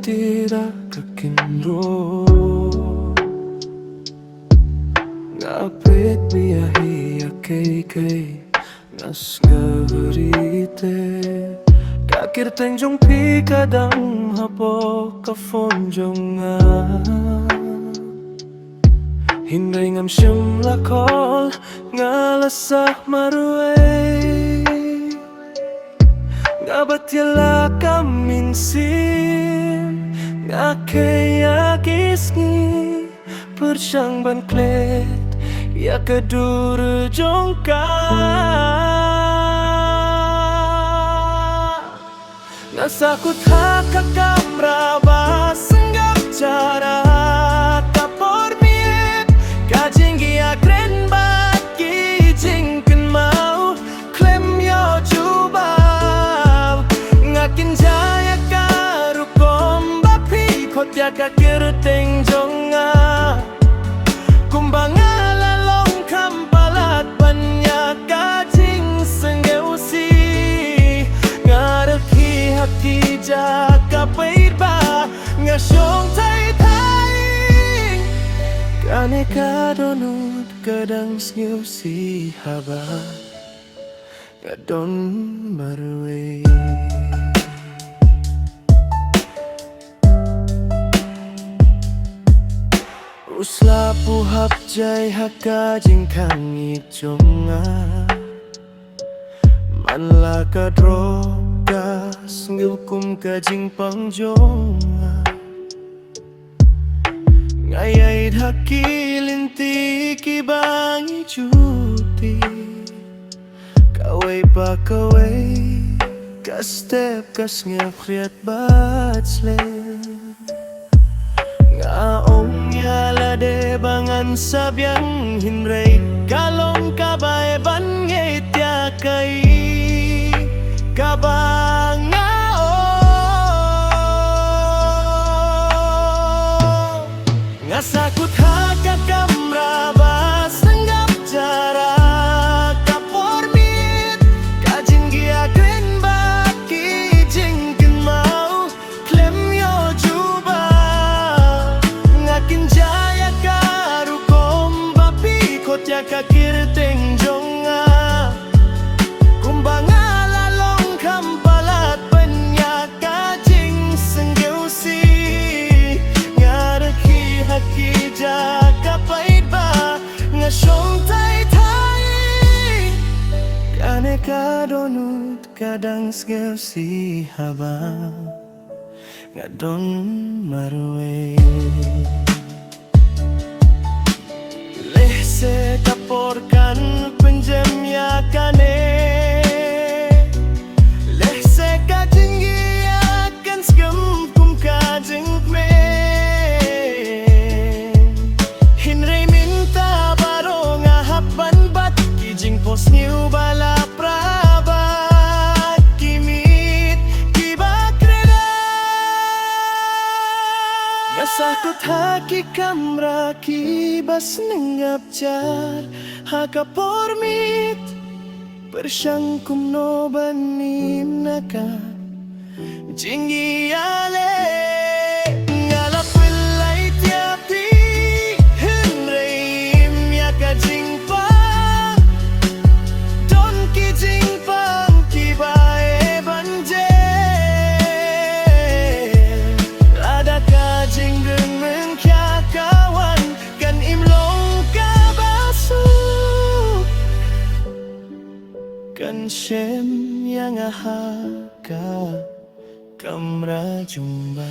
tira kakinro ngapit miyahi kay ngas gagarite kakir tengjong pi kadang hapo kafonjong nga Hinray ngam siyam lakol ngalasah maruay nga batyala kaminsin nga kaya kisngi persyang banklet ya keduru jongka nga sakut haka kamra basenggap cara kapormiet kajinggi akren bat kijingken mau klem yo jubab ngakin jaya karukom bapi kotya kakir tengjonga kumbanga lalong kampalat banyak kajing sengeusi ngareki hati jaka paiba ngasyong tai kane kadonut kadang sengeusi haba kadon marwe Usla puhap jai haka jingkang ijonga manla kadroga sengilkum kajing pangjonga ngayait haki linti kibangi cuti kawai pa kawai kastep kas ngefriat batslen ngaong yala de bangan sabyang hinray kalong kabay ban ngitya kay kabangao nga sakut haka kamra basenggap jara kapormit kajinggi akren bat kijingken mau klem yo juba ngakin jaya karukom bapi kotya kakir tengjonga kumbanga lalong kampalat banyak kajing senggeusi ngareki haki jaka paiba ngasyong tai kane kadonut kadang sengeusi haba ngadon marwe lehse kaporkan penjem ya kane lehse kajinggi akan sgempum kajing me hinray minta baro ngahapan bat kijing pos niu bala prabat kimit kibakreda ngasakut haki kamra kibas nenggap jar haka pormit persyang kumno banim naka jinggi ale ngalap wilay tiapi hinray ya kajing pa don kijing pang kibae banje ada kajing dengan kya kawan kan imlong kabasuk kan shem yang ahaka kamra jumba